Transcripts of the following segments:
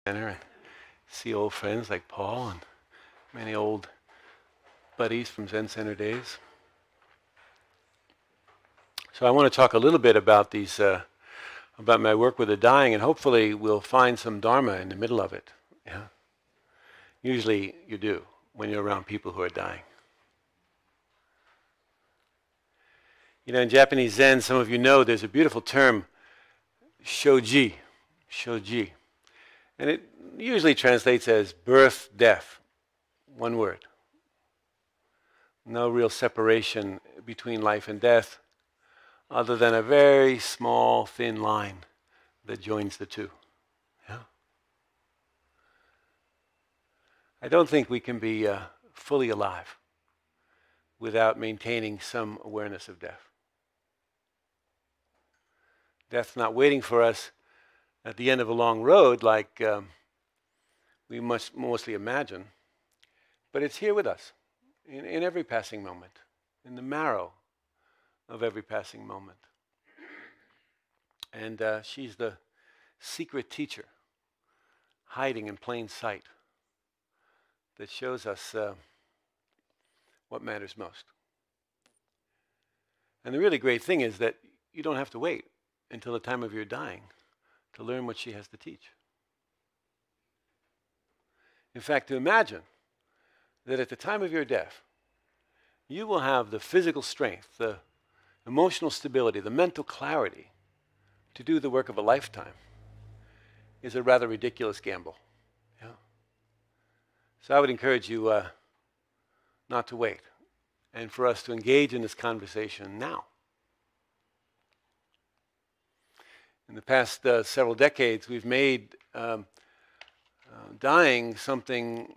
Center and see old friends like Paul and many old buddies from Zen Center days. So I want to talk a little bit about these, about my work with the dying, and hopefully we'll find some Dharma in the middle of it. Yeah. Usually you do when you're around people who are dying. You know, in Japanese Zen, some of you know there's a beautiful term, shoji, and it usually translates as birth, death, one word. No real separation between life and death, other than a very small, thin line that joins the two. Yeah? I don't think we can be fully alive without maintaining some awareness of death. Death's not waiting for us at the end of a long road like we must mostly imagine, but it's here with us in every passing moment, in the marrow of every passing moment. And she's the secret teacher hiding in plain sight that shows us what matters most. And the really great thing is that you don't have to wait until the time of your dying to learn what she has to teach. In fact, to imagine that at the time of your death, you will have the physical strength, the emotional stability, the mental clarity to do the work of a lifetime is a rather ridiculous gamble. Yeah? So I would encourage you not to wait and for us to engage in this conversation now. In the past several decades, we've made dying something,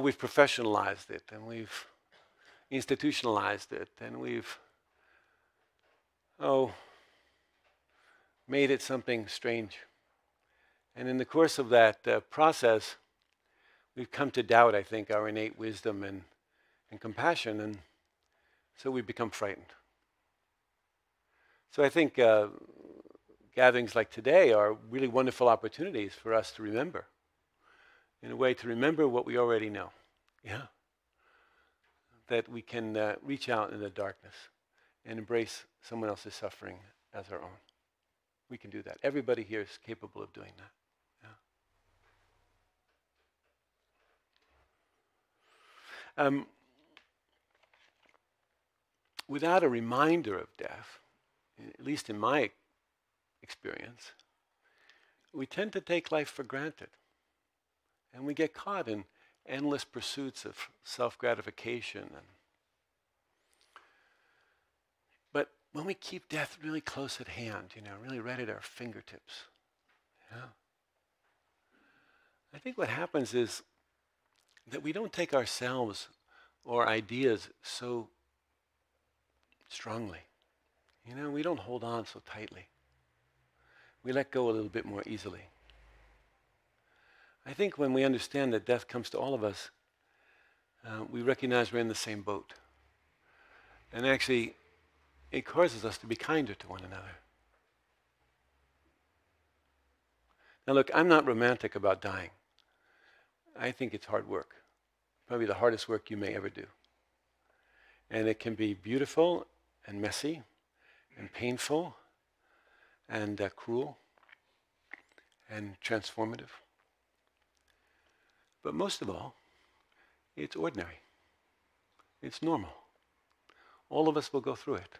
we've professionalized it, and we've institutionalized it, and we've, made it something strange. And in the course of that process, we've come to doubt, I think, our innate wisdom and compassion, and so we've become frightened. So I think gatherings like today are really wonderful opportunities for us to remember, in a way to remember what we already know. Yeah. That we can reach out in the darkness and embrace someone else's suffering as our own. We can do that. Everybody here is capable of doing that. Yeah. Without a reminder of death, at least in my experience, we tend to take life for granted. And we get caught in endless pursuits of self-gratification. But when we keep death really close at hand, really right at our fingertips, I think what happens is that we don't take ourselves or ideas so strongly. We don't hold on so tightly. We let go a little bit more easily. I think when we understand that death comes to all of us, we recognize we're in the same boat. And actually, it causes us to be kinder to one another. Now look, I'm not romantic about dying. I think it's hard work. Probably the hardest work you may ever do. And it can be beautiful and messy and painful and cruel and transformative. But most of all, it's ordinary. It's normal. All of us will go through it.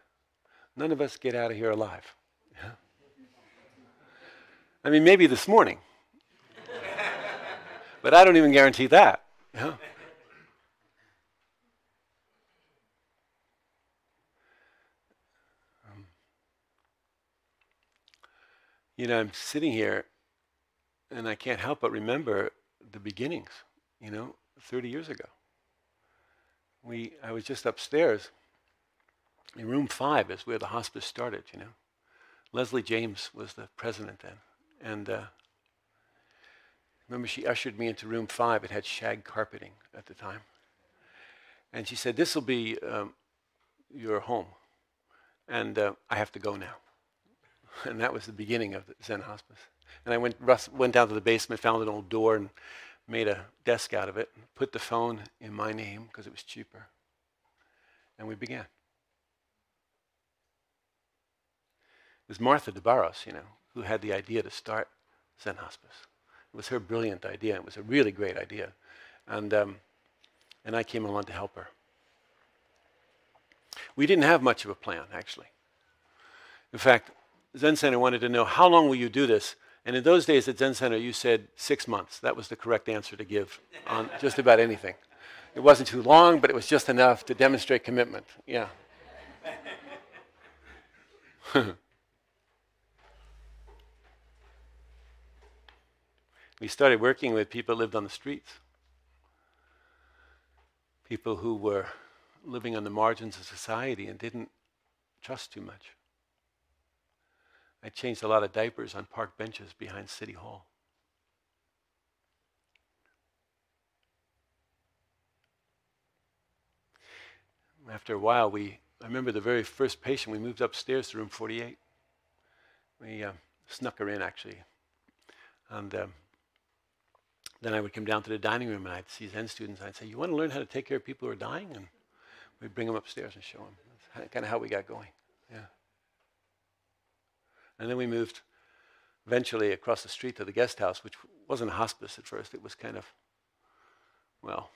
None of us get out of here alive. Yeah? I mean, maybe this morning. But I don't even guarantee that. Yeah? I'm sitting here and I can't help but remember the beginnings, 30 years ago. I was just upstairs in room 5 is where the hospice started, Leslie James was the president then. And remember she ushered me into room 5. It had shag carpeting at the time. And she said, "This will be your home. And I have to go now." And that was the beginning of the Zen hospice. And I went down to the basement, found an old door, and made a desk out of it, put the phone in my name because it was cheaper. And we began. It was Martha de Barros, who had the idea to start Zen Hospice. It was her brilliant idea. It was a really great idea. And I came along to help her. We didn't have much of a plan, actually. In fact, Zen Center wanted to know, how long will you do this? And in those days at Zen Center, you said 6 months. That was the correct answer to give on just about anything. It wasn't too long, but it was just enough to demonstrate commitment. Yeah. We started working with people who lived on the streets, people who were living on the margins of society and didn't trust too much. I changed a lot of diapers on park benches behind City Hall. After a while, I remember the very first patient, we moved upstairs to room 48. We snuck her in, actually. And then I would come down to the dining room and I'd see Zen students and I'd say, you want to learn how to take care of people who are dying? And we'd bring them upstairs and show them. That's kind of how we got going. Yeah. And then we moved eventually across the street to the guest house, which wasn't a hospice at first. It was kind of, well,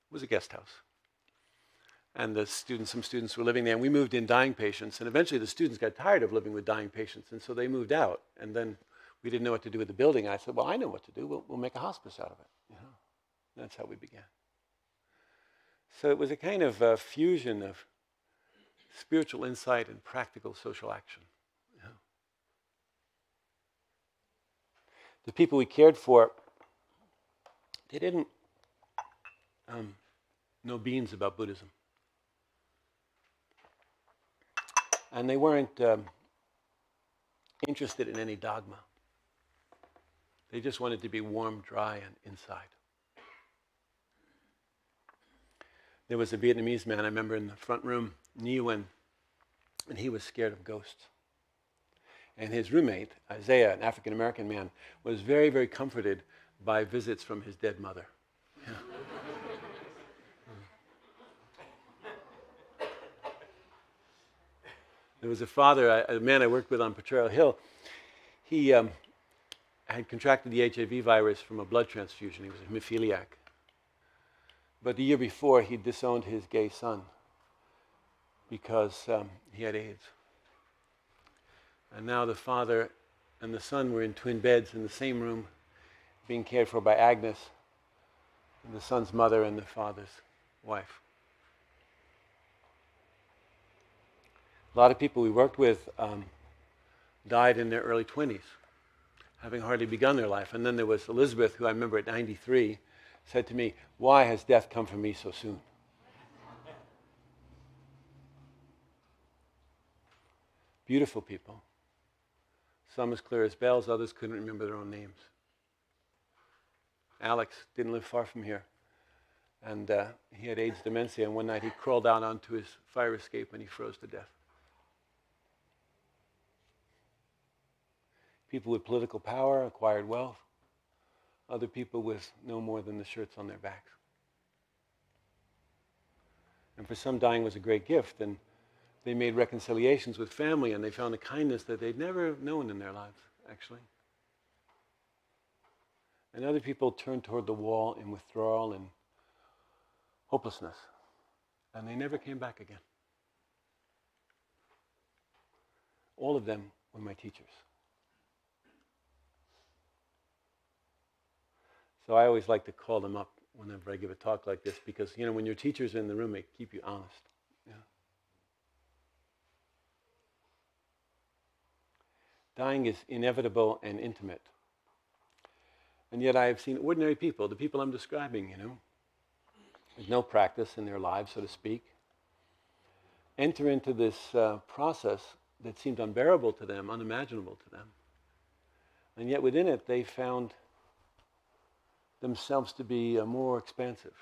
it was a guest house. And some students were living there, and we moved in dying patients. And eventually the students got tired of living with dying patients, and so they moved out. And then we didn't know what to do with the building. I said, well, I know what to do. We'll make a hospice out of it. That's how we began. So it was a kind of fusion of spiritual insight and practical social action. The people we cared for, they didn't know beans about Buddhism. And they weren't interested in any dogma. They just wanted to be warm, dry, and inside. There was a Vietnamese man, I remember, in the front room, Nguyen, and he was scared of ghosts. And his roommate, Isaiah, an African-American man, was very, very comforted by visits from his dead mother. Yeah. There was a man I worked with on Potrero Hill. He had contracted the HIV virus from a blood transfusion. He was a hemophiliac. But the year before, he disowned his gay son because he had AIDS. And now the father and the son were in twin beds in the same room, being cared for by Agnes, the son's mother and the father's wife. A lot of people we worked with died in their early 20s, having hardly begun their life. And then there was Elizabeth, who I remember at 93, said to me, why has death come for me so soon? Beautiful people. Some as clear as bells, others couldn't remember their own names. Alex didn't live far from here. And he had AIDS dementia, and one night he crawled out onto his fire escape and he froze to death. People with political power acquired wealth. Other people with no more than the shirts on their backs. And for some, dying was a great gift, and they made reconciliations with family, and they found a kindness that they'd never known in their lives, actually. And other people turned toward the wall in withdrawal and hopelessness, and they never came back again. All of them were my teachers. So I always like to call them up whenever I give a talk like this, because, when your teachers are in the room, they keep you honest. Yeah. Dying is inevitable and intimate. And yet I have seen ordinary people, the people I'm describing, with no practice in their lives, so to speak, enter into this process that seemed unbearable to them, unimaginable to them. And yet within it, they found themselves to be more expansive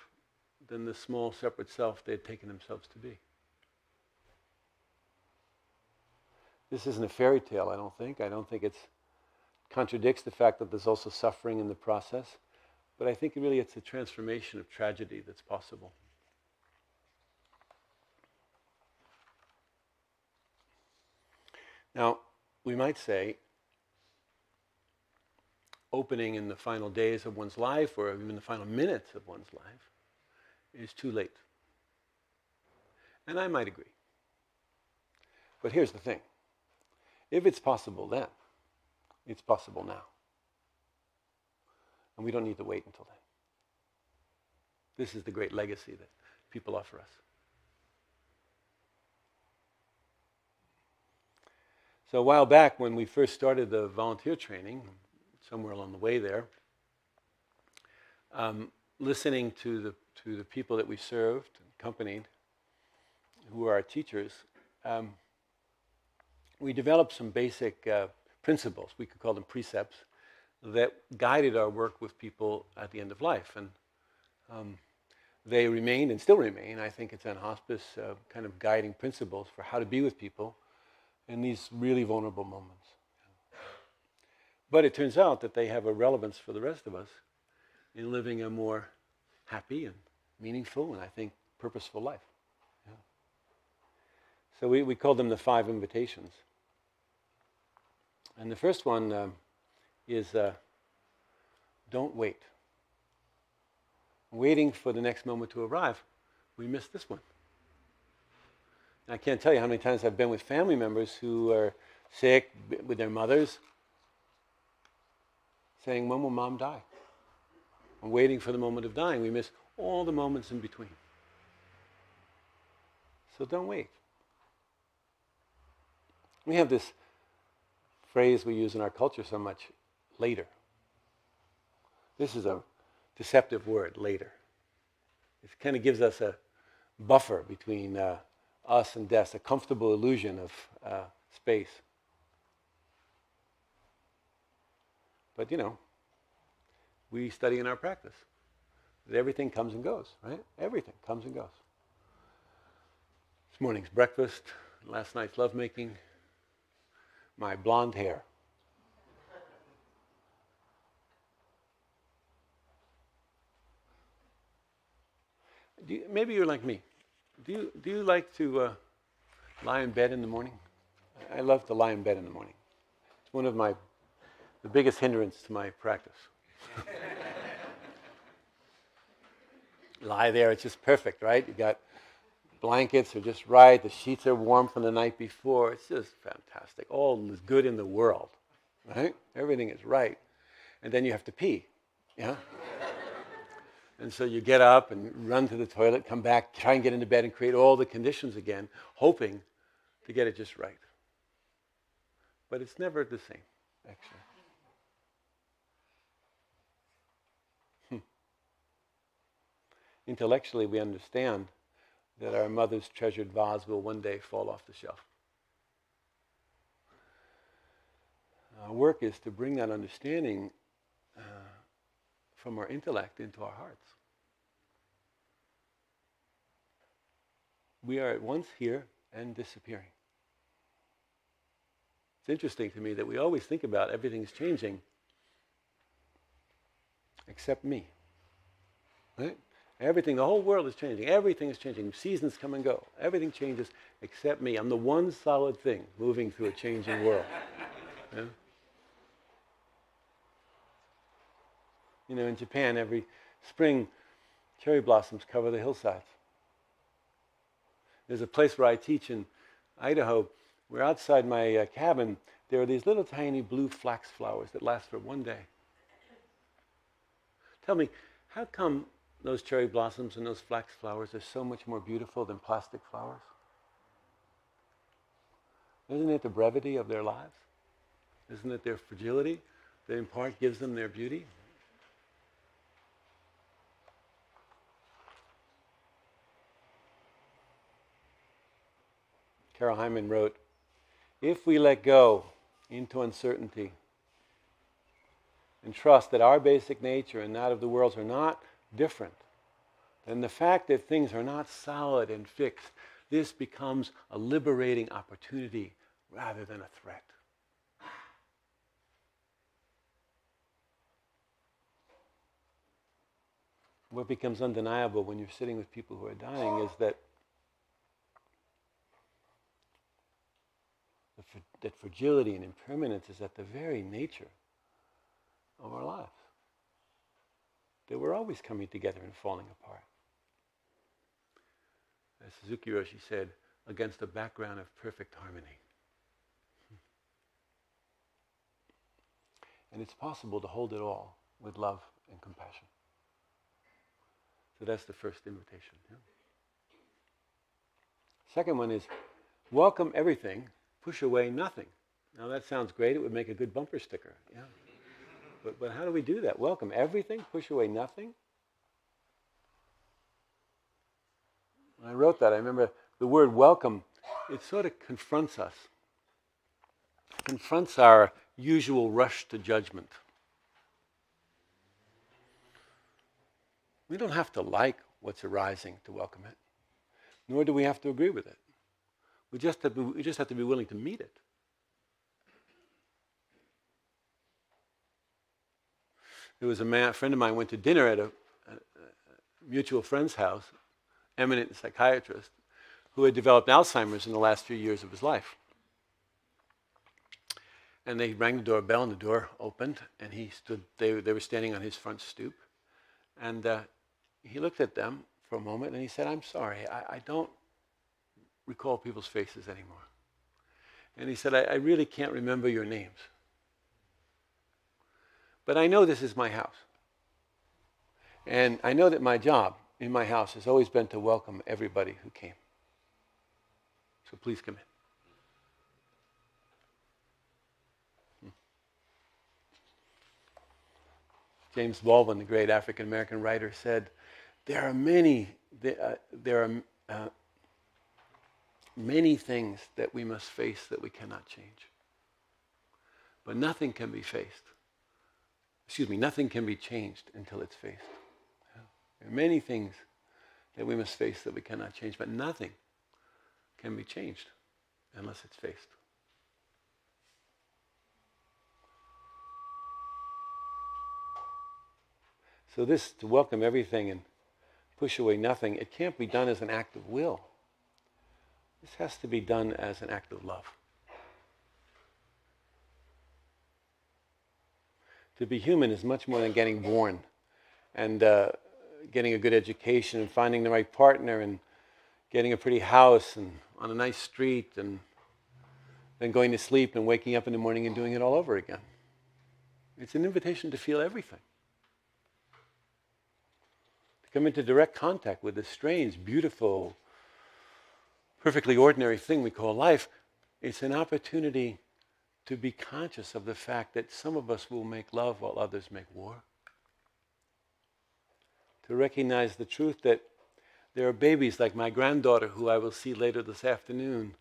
than the small, separate self they had taken themselves to be. This isn't a fairy tale, I don't think. I don't think it's contradicts the fact that there's also suffering in the process. But I think really it's a transformation of tragedy that's possible. Now, we might say, opening in the final days of one's life, or even the final minutes of one's life, is too late. And I might agree. But here's the thing. If it's possible then, it's possible now. And we don't need to wait until then. This is the great legacy that people offer us. So a while back, when we first started the volunteer training, somewhere along the way there, listening to the people that we served, accompanied, who were our teachers, we developed some basic principles, we could call them precepts, that guided our work with people at the end of life. And they remained and still remain, I think it's on hospice, kind of guiding principles for how to be with people in these really vulnerable moments. But it turns out that they have a relevance for the rest of us in living a more happy and meaningful and, I think, purposeful life. Yeah. So we call them the 5 invitations. And the first one is don't wait. Waiting for the next moment to arrive, we miss this one. I can't tell you how many times I've been with family members who are sick with their mothers, saying, when will mom die? And waiting for the moment of dying. We miss all the moments in between. So don't wait. We have this phrase we use in our culture so much, later. This is a deceptive word, later. It kind of gives us a buffer between us and death, a comfortable illusion of space. But we study in our practice that everything comes and goes, right? Everything comes and goes. This morning's breakfast, last night's lovemaking, my blonde hair. Maybe you're like me. Do you like to lie in bed in the morning? I love to lie in bed in the morning. It's one of the biggest hindrance to my practice. Lie there, it's just perfect, right? You got blankets are just right, the sheets are warm from the night before. It's just fantastic. All is good in the world, right? Everything is right. And then you have to pee, yeah? And so you get up and run to the toilet, come back, try and get into bed and create all the conditions again, hoping to get it just right. But it's never the same, actually. Intellectually, we understand that our mother's treasured vase will one day fall off the shelf. Our work is to bring that understanding from our intellect into our hearts. We are at once here and disappearing. It's interesting to me that we always think about everything's changing except me. Right? Everything, the whole world is changing. Everything is changing. Seasons come and go. Everything changes except me. I'm the one solid thing moving through a changing world. Yeah? In Japan, every spring, cherry blossoms cover the hillsides. There's a place where I teach in Idaho, where outside my cabin, there are these little tiny blue flax flowers that last for one day. Tell me, how come those cherry blossoms and those flax flowers are so much more beautiful than plastic flowers? Isn't it the brevity of their lives? Isn't it their fragility that in part gives them their beauty? Carol Hyman wrote, if we let go into uncertainty and trust that our basic nature and that of the world's are not different, then the fact that things are not solid and fixed, this becomes a liberating opportunity rather than a threat. what becomes undeniable when you're sitting with people who are dying is that that fragility and impermanence is at the very nature of our lives. That we're always coming together and falling apart. As Suzuki Roshi said, against a background of perfect harmony. And it's possible to hold it all with love and compassion. So that's the first invitation. Yeah? Second one is, welcome everything, push away nothing. Now that sounds great. It would make a good bumper sticker. Yeah. But how do we do that? Welcome everything, push away nothing? When I wrote that, I remember the word welcome, it sort of confronts us. It confronts our usual rush to judgment. We don't have to like what's arising to welcome it, nor do we have to agree with it. We just have to be willing to meet it. There was a friend of mine went to dinner at a mutual friend's house, eminent psychiatrist, who had developed Alzheimer's in the last few years of his life. And they rang the doorbell, and the door opened, and he stood. They were standing on his front stoop, and he looked at them for a moment, and he said, "I'm sorry, I don't recall people's faces anymore." And he said, I really can't remember your names. But I know this is my house. And I know that my job in my house has always been to welcome everybody who came. So please come in. James Baldwin, the great African-American writer, said, there are many things that we must face that we cannot change. But nothing can be nothing can be changed until it's faced. Yeah. There are many things that we must face that we cannot change, but nothing can be changed unless it's faced. So this, to welcome everything and push away nothing, it can't be done as an act of will. This has to be done as an act of love. To be human is much more than getting born and getting a good education and finding the right partner and getting a pretty house and on a nice street and then going to sleep and waking up in the morning and doing it all over again. It's an invitation to feel everything. To come into direct contact with this strange, beautiful, perfectly ordinary thing we call life. It's an opportunity to be conscious of the fact that some of us will make love while others make war. To recognize the truth that there are babies like my granddaughter, who I will see later this afternoon,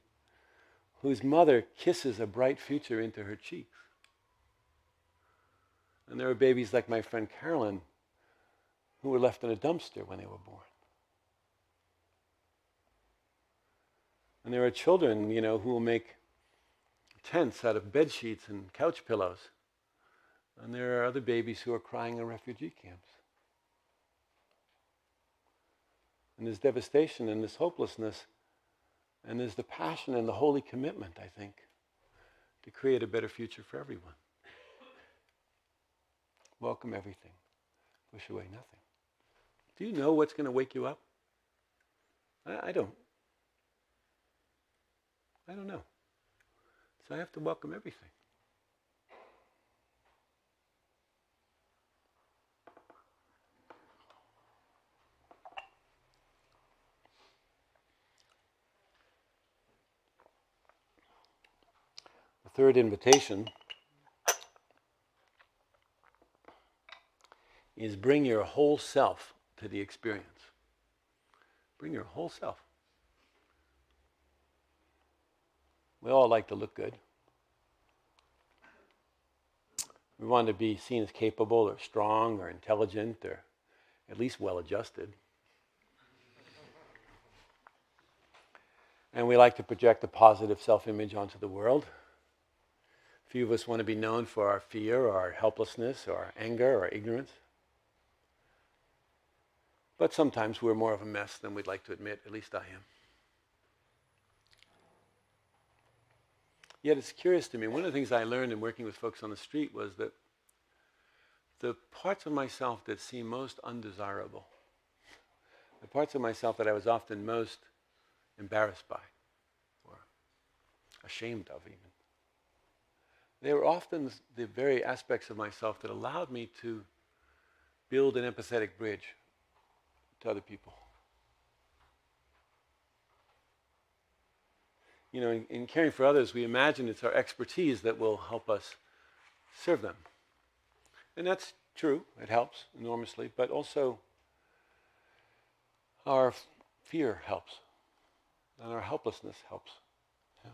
whose mother kisses a bright future into her cheeks. And there are babies like my friend Carolyn, who were left in a dumpster when they were born. And there are children, who will make tents out of bed sheets and couch pillows. And there are other babies who are crying in refugee camps. And there's devastation and there's hopelessness. And there's the passion and the holy commitment, I think, to create a better future for everyone. Welcome everything. Push away nothing. Do you know what's going to wake you up? I don't. I don't know. So I have to welcome everything. The third invitation is bring your whole self to the experience. Bring your whole self. We all like to look good. We want to be seen as capable or strong or intelligent or at least well-adjusted. And we like to project a positive self-image onto the world. Few of us want to be known for our fear or our helplessness or our anger or our ignorance. But sometimes we're more of a mess than we'd like to admit, at least I am. Yet it's curious to me, one of the things I learned in working with folks on the street was that the parts of myself that seem most undesirable, the parts of myself that I was often most embarrassed by, or ashamed of even, they were often the very aspects of myself that allowed me to build an empathetic bridge to other people. You know, in caring for others, we imagine it's our expertise that will help us serve them. And that's true, it helps enormously, but also our fear helps, and our helplessness helps. Yeah.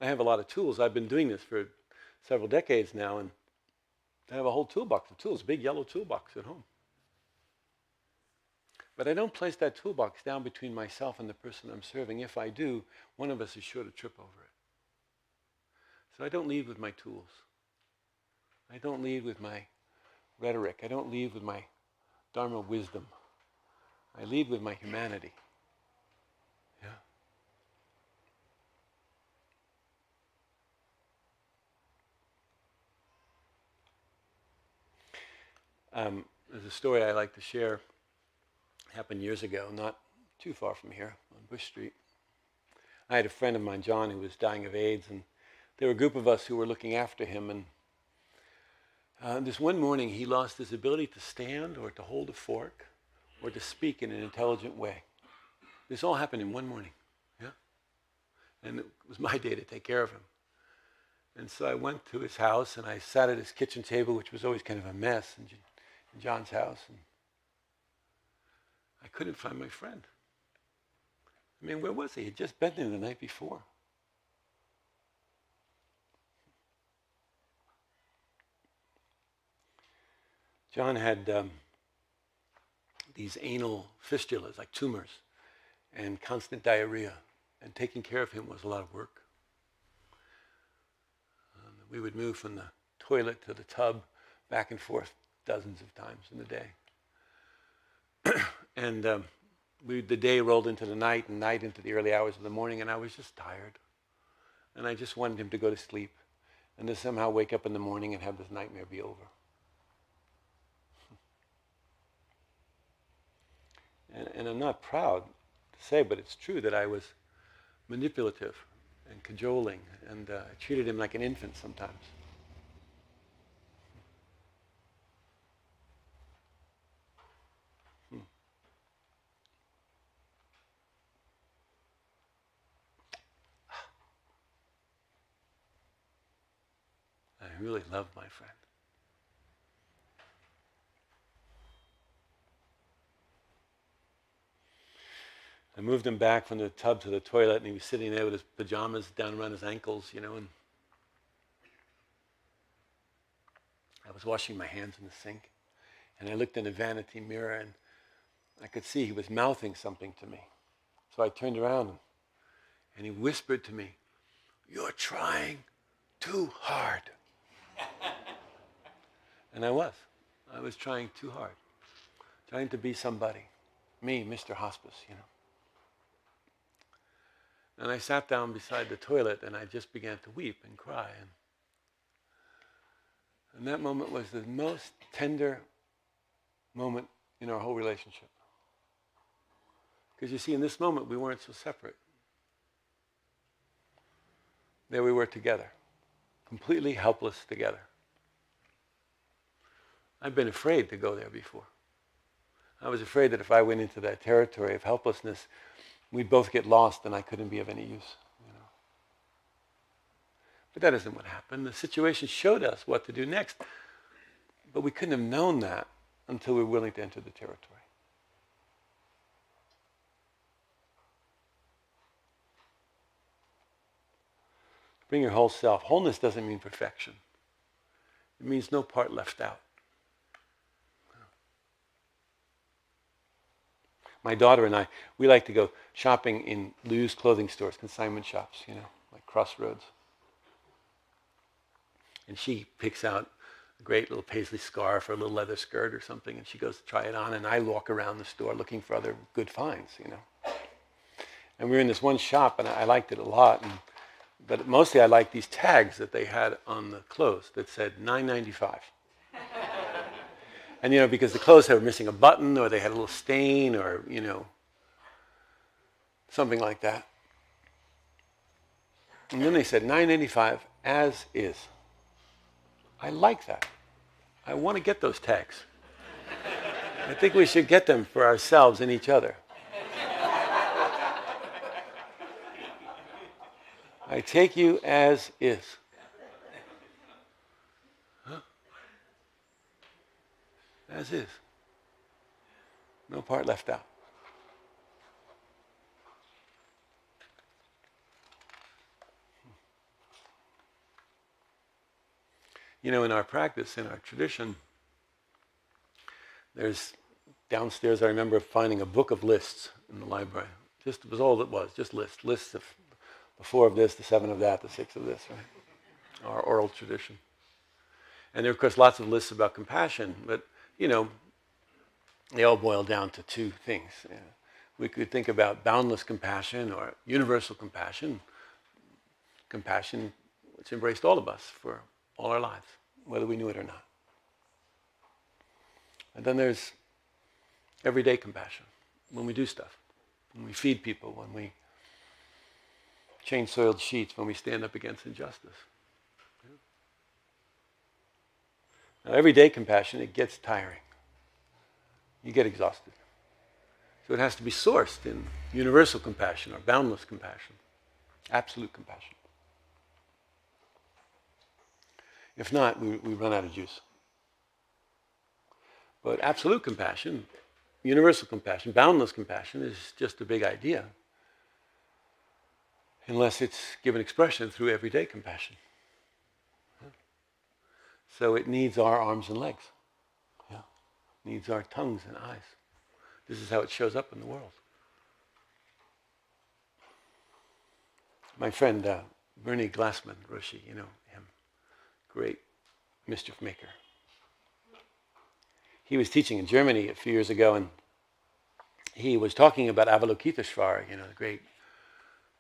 I have a lot of tools. I've been doing this for several decades now, and I have a whole toolbox of tools, a big yellow toolbox at home. But I don't place that toolbox down between myself and the person I'm serving. If I do, one of us is sure to trip over it. So I don't lead with my tools. I don't lead with my rhetoric. I don't lead with my Dharma wisdom. I lead with my humanity. Yeah. There's a story I like to share. Happened years ago, not too far from here, on Bush Street. I had a friend of mine, John, who was dying of AIDS, and there were a group of us who were looking after him, and this one morning he lost his ability to stand or to hold a fork or to speak in an intelligent way. This all happened in one morning, yeah? And it was my day to take care of him. And so I went to his house and I sat at his kitchen table, which was always kind of a mess in John's house, and I couldn't find my friend. I mean, where was he? He'd just been there the night before. John had these anal fistulas, like tumors, and constant diarrhea. And taking care of him was a lot of work. We would move from the toilet to the tub back and forth dozens of times in a day. And the day rolled into the night, and night into the early hours of the morning, and I was just tired. And I just wanted him to go to sleep and to somehow wake up in the morning and have this nightmare be over. And I'm not proud to say, but it's true that I was manipulative and cajoling, and I treated him like an infant sometimes. I really loved my friend. I moved him back from the tub to the toilet, and he was sitting there with his pajamas down around his ankles, you know, and I was washing my hands in the sink, and I looked in a vanity mirror, and I could see he was mouthing something to me. So I turned around, and he whispered to me, "You're trying too hard." And I was trying too hard, trying to be somebody, me, Mr. Hospice, you know. And I sat down beside the toilet, and I just began to weep and cry. And that moment was the most tender moment in our whole relationship. Because you see, in this moment, we weren't so separate. There we were together, completely helpless together. I've been afraid to go there before. I was afraid that if I went into that territory of helplessness, we'd both get lost and I couldn't be of any use. You know. But that isn't what happened. The situation showed us what to do next. But we couldn't have known that until we were willing to enter the territory. Bring your whole self. Wholeness doesn't mean perfection. It means no part left out. My daughter and I, we like to go shopping in used clothing stores, consignment shops, you know, like Crossroads. And she picks out a great little paisley scarf or a little leather skirt or something, and she goes to try it on, and I walk around the store looking for other good finds, you know. And we were in this one shop, and I liked it a lot, but mostly I liked these tags that they had on the clothes that said $9.95. And, you know, because the clothes were missing a button, or they had a little stain, or, you know, something like that. And then they said $9.95 as is. I like that. I want to get those tags. I think we should get them for ourselves and each other. I take you as is. Huh? As is. No part left out. You know, in our practice, in our tradition, there's downstairs, I remember finding a book of lists in the library. Just, it was all it was, just lists of the 4 of this, the 7 of that, the 6 of this, right? Our oral tradition. And there are, of course, lots of lists about compassion, but, you know, they all boil down to 2 things. We could think about boundless compassion or universal compassion, compassion which embraced all of us for all our lives, whether we knew it or not. And then there's everyday compassion, when we do stuff, when we feed people, when we change soiled sheets, when we stand up against injustice. Now, everyday compassion, it gets tiring. You get exhausted. So it has to be sourced in universal compassion or boundless compassion, absolute compassion. If not, we run out of juice. But absolute compassion, universal compassion, boundless compassion is just a big idea, unless it's given expression through everyday compassion. So it needs our arms and legs. Yeah. It needs our tongues and eyes. This is how it shows up in the world. My friend Bernie Glassman, Roshi, you know him, great mischief maker. He was teaching in Germany a few years ago, and he was talking about Avalokiteshvara, you know, the great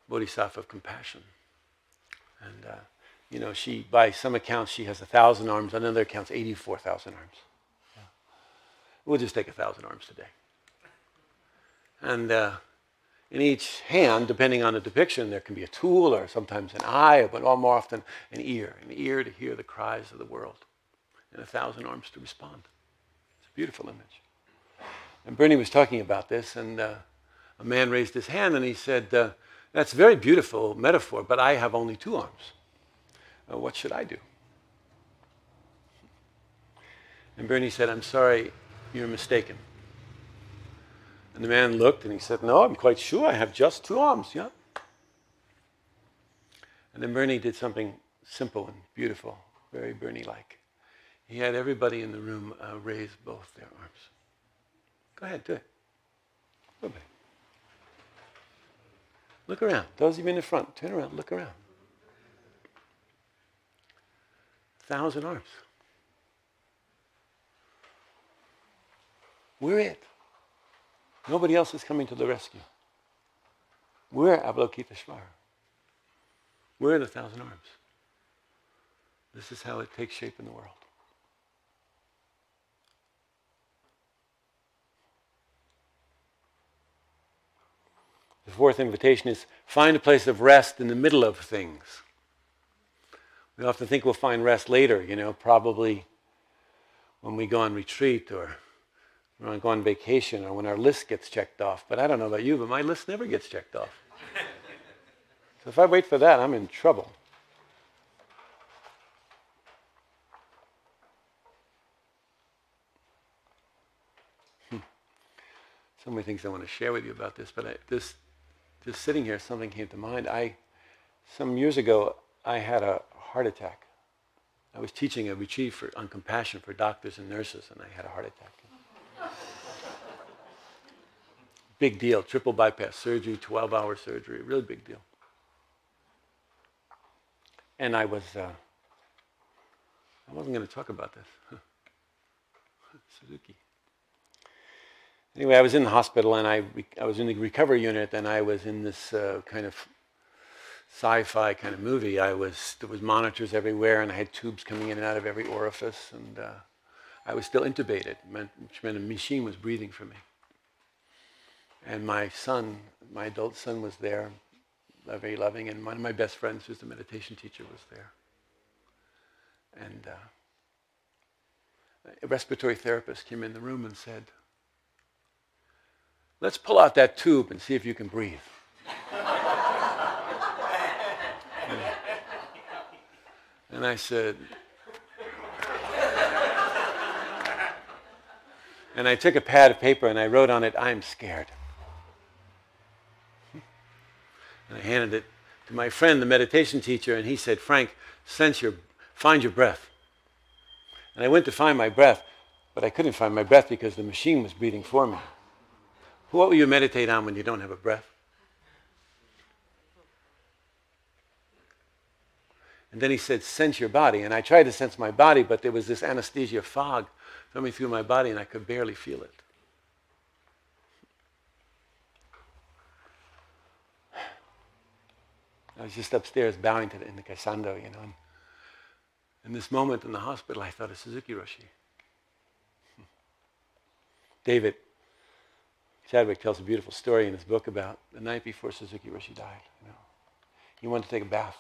bodhisattva of compassion. And, you know, she, by some accounts, she has 1,000 arms. On other accounts, 84,000 arms. Yeah. We'll just take 1,000 arms today. And in each hand, depending on the depiction, there can be a tool or sometimes an eye, but more often an ear to hear the cries of the world, and 1,000 arms to respond. It's a beautiful image. And Bernie was talking about this, and a man raised his hand and he said, that's a very beautiful metaphor, but I have only 2 arms. What should I do? And Bernie said, I'm sorry, you're mistaken. And the man looked and he said, no, I'm quite sure I have just 2 arms, yeah. And then Bernie did something simple and beautiful, very Bernie-like. He had everybody in the room raise both their arms. Go ahead, do it. Go back. Look around. Those of you in the front, turn around, look around. 1,000 arms. We're it. Nobody else is coming to the rescue. We're Avalokiteshvara. We're the 1,000 arms. This is how it takes shape in the world. The 4th invitation is find a place of rest in the middle of things. We often think we'll find rest later, you know, probably when we go on retreat or when I go on vacation or when our list gets checked off. But I don't know about you, but my list never gets checked off. So if I wait for that, I'm in trouble. So many things I want to share with you about this, but just sitting here, something came to mind. Some years ago, I had a heart attack. I was teaching a retreat on compassion for doctors and nurses, and I had a heart attack. Big deal, triple bypass surgery, 12-hour surgery, really big deal. And I was I wasn't going to talk about this. Suzuki. Anyway, I was in the hospital, and I was in the recovery unit, and I was in this kind of sci-fi kind of movie. There was monitors everywhere, and I had tubes coming in and out of every orifice, and I was still intubated, which meant a machine was breathing for me. And my adult son was there, very loving, and one of my best friends, who's the meditation teacher, was there. And a respiratory therapist came in the room and said, "Let's pull out that tube and see if you can breathe." And I said, and I took a pad of paper and I wrote on it, "I'm scared." And I handed it to my friend, the meditation teacher, and he said, "Frank, find your breath." And I went to find my breath, but I couldn't find my breath because the machine was breathing for me. What will you meditate on when you don't have a breath? And then he said, "Sense your body." And I tried to sense my body, but there was this anesthesia fog coming through my body, and I could barely feel it. I was just upstairs bowing in the Kasando, you know. And in this moment in the hospital, I thought of Suzuki Roshi. David Chadwick tells a beautiful story in his book about the night before Suzuki Roshi died. You know, he wanted to take a bath,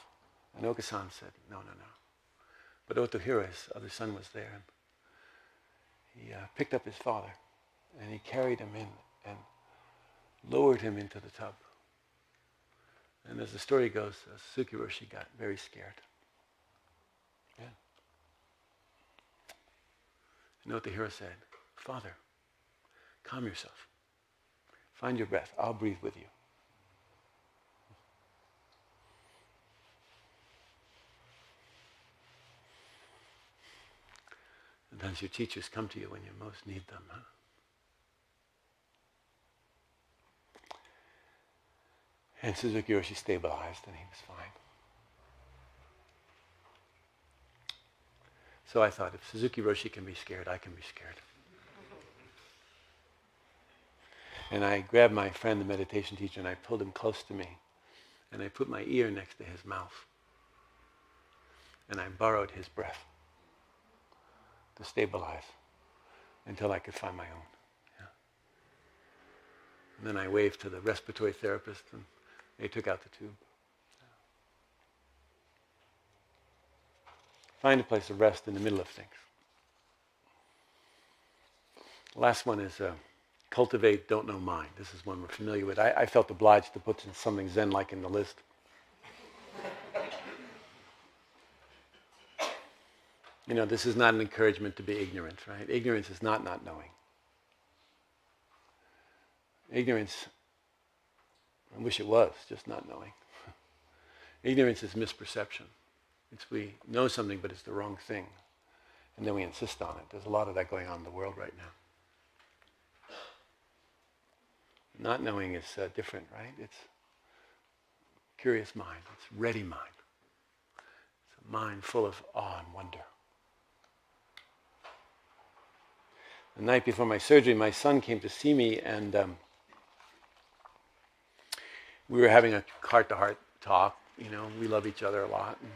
and Okasan said, "No, no, no." But Otohiro, his other son, was there, and he picked up his father, and he carried him in and lowered him into the tub. And as the story goes, Suzuki Roshi got very scared. Yeah. And Otohiro said, "Father, calm yourself. Find your breath. I'll breathe with you." Sometimes your teachers come to you when you most need them, huh? And Suzuki Roshi stabilized, and he was fine. So I thought, if Suzuki Roshi can be scared, I can be scared. And I grabbed my friend, the meditation teacher, and I pulled him close to me. And I put my ear next to his mouth. And I borrowed his breath to stabilize until I could find my own. Yeah. And then I waved to the respiratory therapist, and they took out the tube. Find a place of rest in the middle of things. The last one is cultivate, don't know mind. This is one we're familiar with. I felt obliged to put something Zen-like in the list. You know, this is not an encouragement to be ignorant, right? Ignorance is not knowing. Ignorance, I wish it was just not knowing. Ignorance is misperception. It's we know something, but it's the wrong thing. And then we insist on it. There's a lot of that going on in the world right now. Not knowing is different, right? It's curious mind. It's ready mind. It's a mind full of awe and wonder. The night before my surgery, my son came to see me, and we were having a heart-to-heart talk. You know, we love each other a lot. And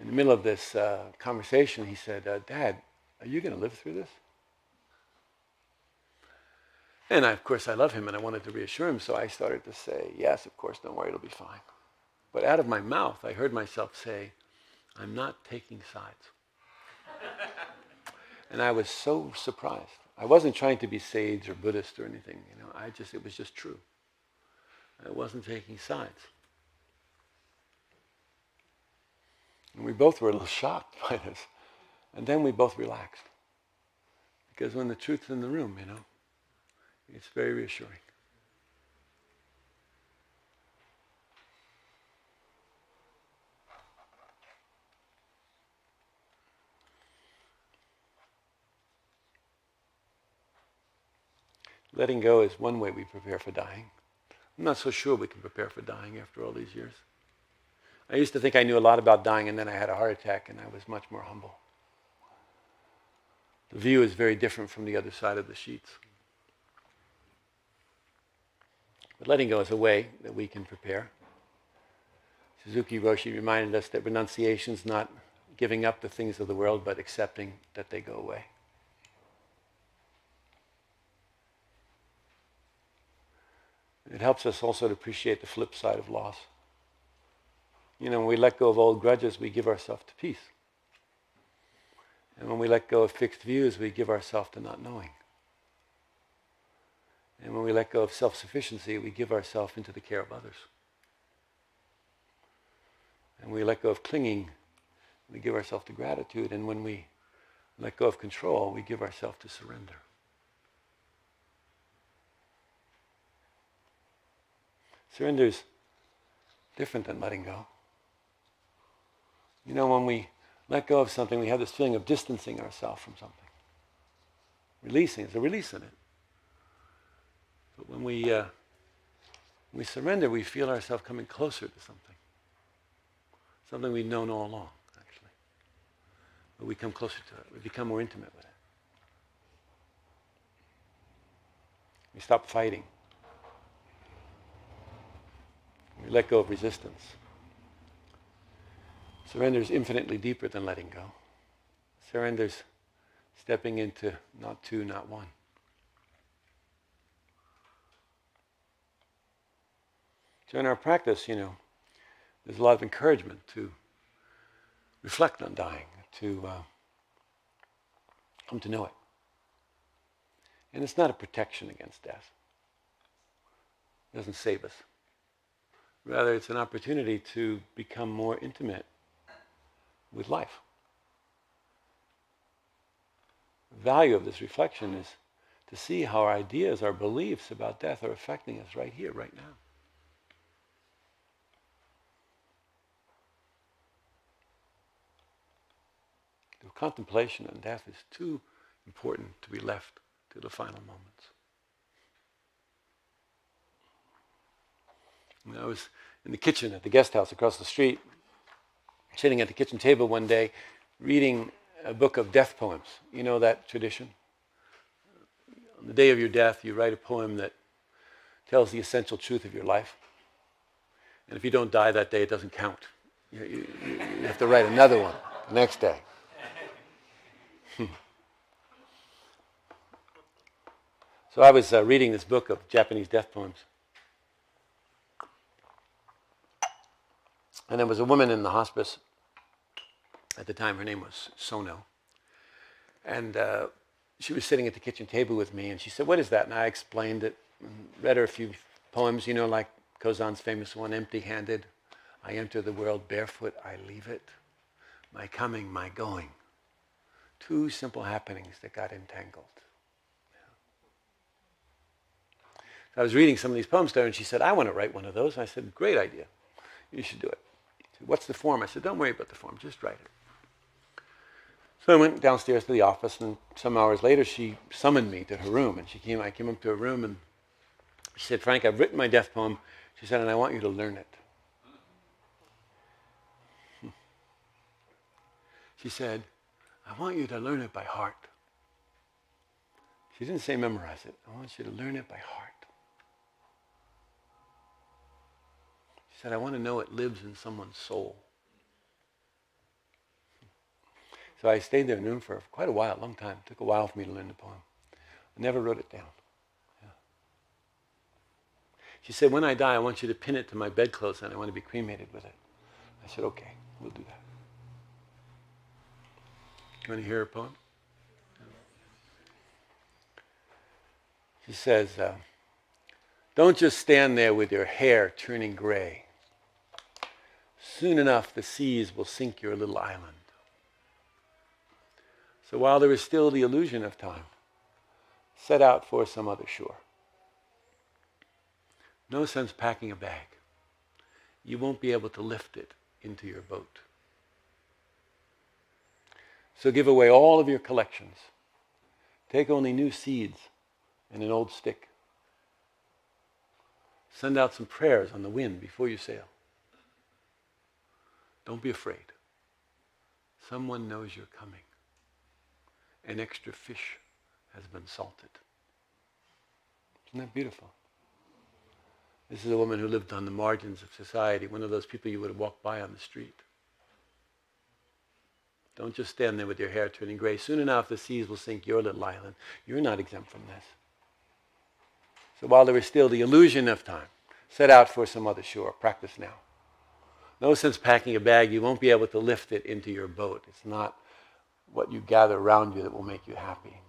in the middle of this conversation, he said, "Dad, are you going to live through this?" And of course, I love him, and I wanted to reassure him, so I started to say, "Yes, of course, don't worry, it'll be fine." But out of my mouth, I heard myself say, "I'm not taking sides." And I was so surprised. I wasn't trying to be sage or Buddhist or anything, you know. It was just true. I wasn't taking sides. And we both were a little shocked by this. And then we both relaxed. Because when the truth's in the room, you know, it's very reassuring. Letting go is one way we prepare for dying. I'm not so sure we can prepare for dying after all these years. I used to think I knew a lot about dying, and then I had a heart attack, and I was much more humble. The view is very different from the other side of the sheets. But letting go is a way that we can prepare. Suzuki Roshi reminded us that renunciation is not giving up the things of the world, but accepting that they go away. It helps us also to appreciate the flip side of loss. You know, when we let go of old grudges, we give ourselves to peace. And when we let go of fixed views, we give ourselves to not knowing. And when we let go of self-sufficiency, we give ourselves into the care of others. And when we let go of clinging, we give ourselves to gratitude. And when we let go of control, we give ourselves to surrender. Surrender is different than letting go. You know, when we let go of something, we have this feeling of distancing ourselves from something. Releasing, there's a release in it. But when we surrender, we feel ourselves coming closer to something. Something we've known all along, actually. But we come closer to it. We become more intimate with it. We stop fighting. We let go of resistance. Surrender is infinitely deeper than letting go. Surrender is stepping into not two, not one. So in our practice, you know, there's a lot of encouragement to reflect on dying, to come to know it. And it's not a protection against death. It doesn't save us. Rather, it's an opportunity to become more intimate with life. The value of this reflection is to see how our ideas, our beliefs about death are affecting us right here, right now. The contemplation on death is too important to be left to the final moments. And I was in the kitchen at the guest house across the street, sitting at the kitchen table one day, reading a book of death poems. You know that tradition? On the day of your death, you write a poem that tells the essential truth of your life. And if you don't die that day, it doesn't count. You have to write another one the next day. So I was reading this book of Japanese death poems. And there was a woman in the hospice. At the time, her name was Sono. And she was sitting at the kitchen table with me, and she said, "What is that?" And I explained it, and read her a few poems, you know, like Kozan's famous one, "Empty-handed, I enter the world, barefoot, I leave it. My coming, my going. Two simple happenings that got entangled." So I was reading some of these poems to her, and she said, "I want to write one of those." And I said, "Great idea. You should do it." She said, "What's the form?" I said, "Don't worry about the form, just write it." So I went downstairs to the office, and some hours later she summoned me to her room. And I came up to her room, and she said, "Frank, I've written my death poem." She said, "And I want you to learn it." She said, "I want you to learn it by heart." She didn't say memorize it. "I want you to learn it by heart." She said, "I want to know it lives in someone's soul." So I stayed there in the room for quite a while, a long time. It took a while for me to learn the poem. I never wrote it down. Yeah. She said, "When I die, I want you to pin it to my bedclothes, and I want to be cremated with it." I said, "Okay, we'll do that." You want to hear her poem? She says, "Don't just stand there with your hair turning gray. Soon enough, the seas will sink your little island. So while there is still the illusion of time, set out for some other shore. No sense packing a bag. You won't be able to lift it into your boat. So give away all of your collections. Take only new seeds and an old stick. Send out some prayers on the wind before you sail. Don't be afraid. Someone knows you're coming. An extra fish has been salted. Isn't that beautiful? This is a woman who lived on the margins of society, one of those people you would have walked by on the street. Don't just stand there with your hair turning gray. Soon enough, the seas will sink your little island. You're not exempt from this. So while there is still the illusion of time, set out for some other shore. Practice now. No sense packing a bag. You won't be able to lift it into your boat. It's not what you gather around you that will make you happy.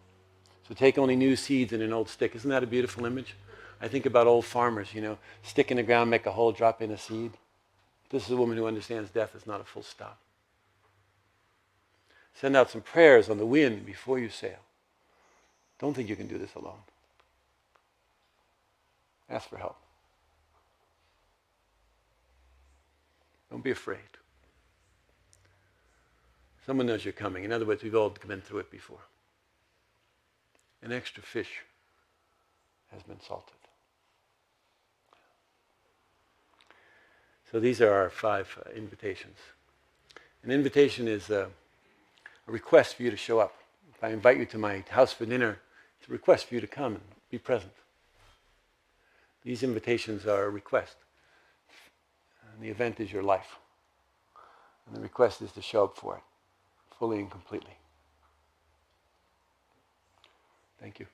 So take only new seeds in an old stick. Isn't that a beautiful image? I think about old farmers, stick in the ground, make a hole, drop in a seed. This is a woman who understands death is not a full stop. Send out some prayers on the wind before you sail. Don't think you can do this alone. Ask for help. Don't be afraid. Someone knows you're coming. In other words, we've all been through it before. An extra fish has been salted. So these are our 5 invitations. An invitation is a request for you to show up. If I invite you to my house for dinner, it's a request for you to come and be present. These invitations are a request. And the event is your life. And the request is to show up for it, fully and completely. Thank you.